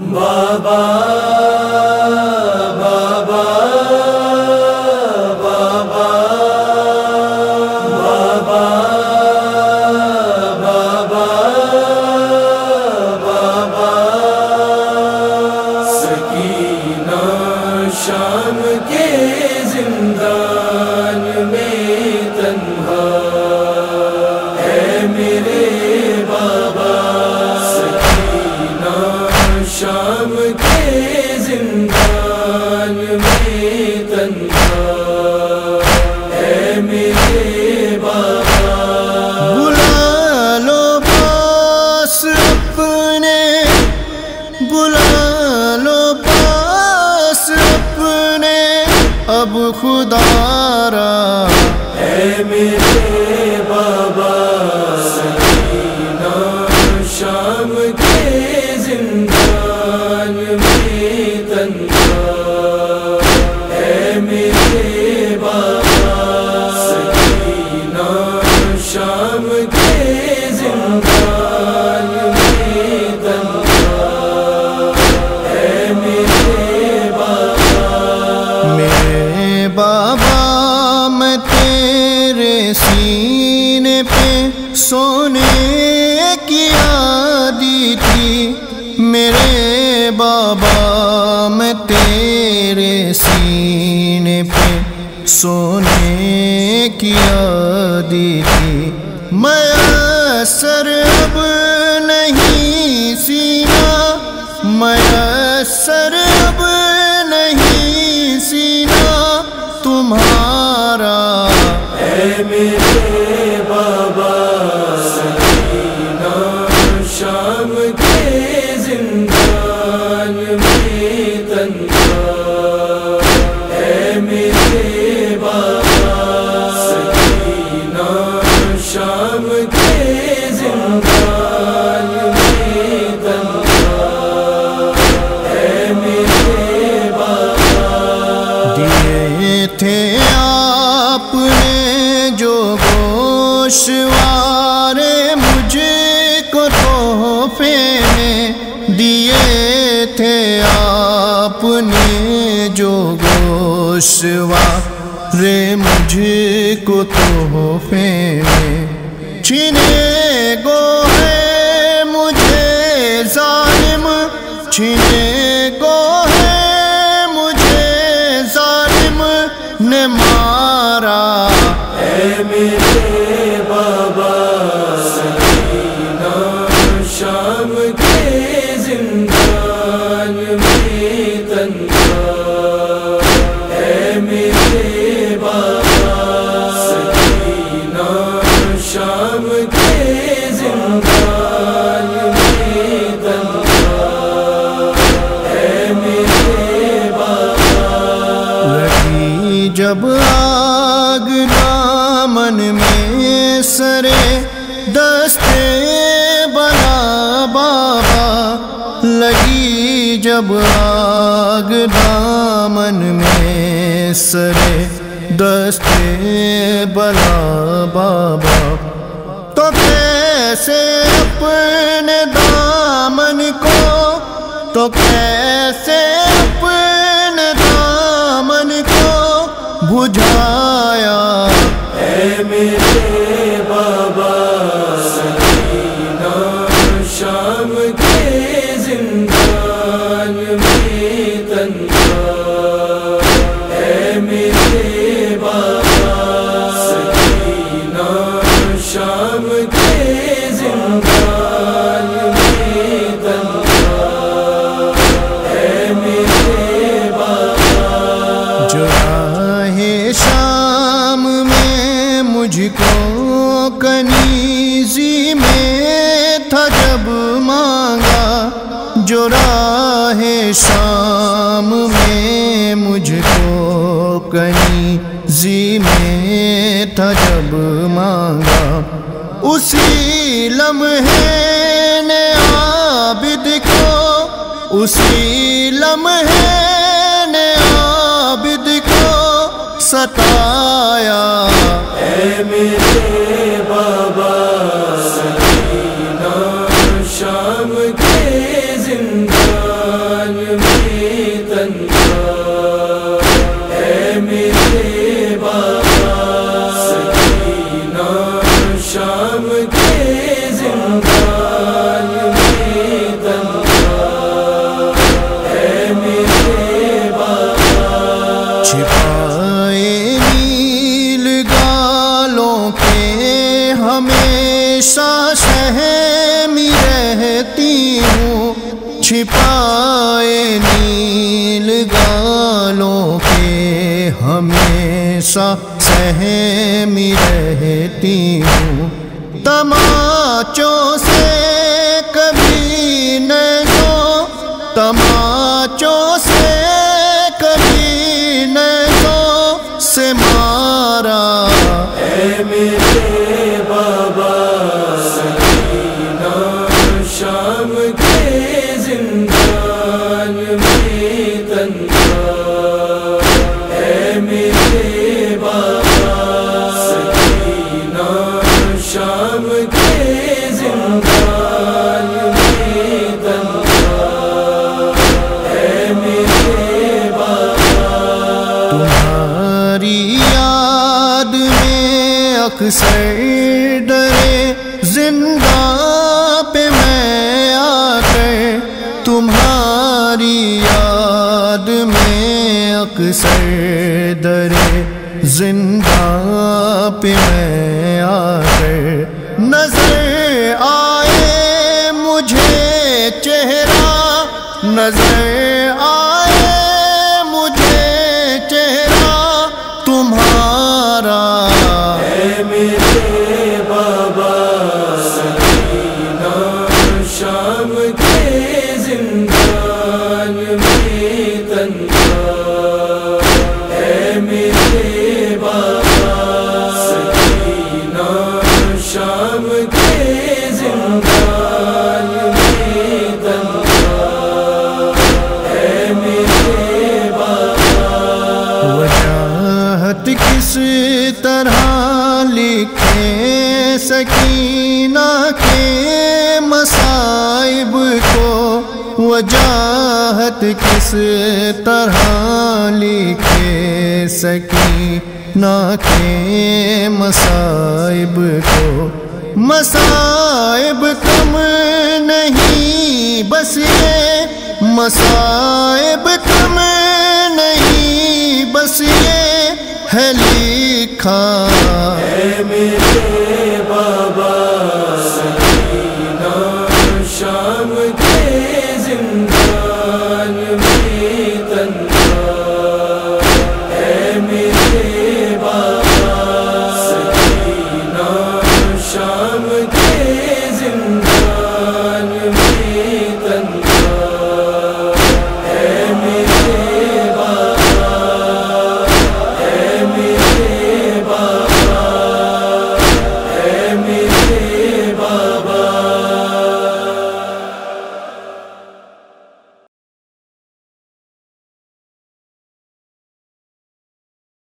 بابا بابا بابا بابا بابا بابا سکینہ شام کے زندان میں تنہا ہے میرے بابا، سکینہ شام کے زندان میں تنہا ہے میرے بابا۔ بلا لو پاس اپنے، بلا لو پاس اپنے، اب خدا را ہے میرے بابا، سکینہ شام کے زندان میں تنہا ہے میرے بابا، سکینہ شام کے زندان میں تنہا ہے میرے بابا۔ میرے بابا میں تیرے سینے پہ سونے کی عادی تھی، میرے بابا میں تیرے سینے پہ سونے کی عادی تھی، میسر اب نہیں سینا، میسر اب نہیں سینا تمہارا اے میرے بابا، سکینہ شام کے زندان میں تنہا ہے میرے بابا، سکینہ شام کے زندان میں تنہا ہے میرے بابا۔ دیے تھے آپ نے جو گوشوارے مجھ کو تحفے میں، دیے تھے آپ نے جو گوشوارے مجھ کو تحفے میں، چھینے گو ہے مجھے ظالم، چھینے گو ہے مجھے ظالم نے مارا اے میرے بابا، سکینہ شام کے زندان میں تنہا ہے میرے بابا، سکینہ شام کے زندان میں تنہا ہے میرے بابا۔ لگی جب آگ دامن میں سرے دستے بلا بابا، لگی جب آگ دامن میں سرے دستے بلا بابا، تو کیسے اپنے دامن کو، تو کیسے اپنے دامن کو بجھایا اے میرے بابا، سکینہ شام کے زندان میں تنہا ہے میرے بابا، سکینہ شام کے زندان میں تنہا ہے میرے بابا۔ جو راہ شام میں مجھ کو کنیزی میں تھا جب مانگا، جو راہ شام میں مجھ کو کنیزی میں تھا جب مانگا، اسی لمحے نے عابد کو، اسی لمحے نے عابد کو ستایا اے میرے بابا، سکینہ شام کے زندان چھپائے نیل گالوں کے ہمیشہ سہمی رہتی ہوں، چھپائے نیل گالوں کے ہمیشہ سہمی رہتی ہوں، تماچوں سے کبھی نیزوں، تماچوں سے کبھی نیزوں سے مارا، اے میرے بابا سکینہ شام کے زندان میں تنہا، اے میرے بابا سکینہ شام کے زندان میں تنہا، اے میرے بابا تمہاری یاد میں اکثر ڈرے زندہ پہ میں آ کر، تمہاری یاد میں اکثر ڈرے زندہ پہ میں آ کر، نظر آئے مجھے چہرہ، نظر آئے مجھے چہرہ تمہارا، اے میرے بابا سکینہ شام کے زندان میں تنہا، اے میرے بابا سکینہ شام کے زندان میں تنہا، اے میرے بابا وجاہت کس طرح لکھیں سکینہ کے مصائب کو، وجاہت کس طرح لکھیں سکینہ کے مصائب کو، مصائب کم نہیں بس یہ، مصائب کم نہیں بس یہ ہے لکھا، اے میرے بابا سکینہ شام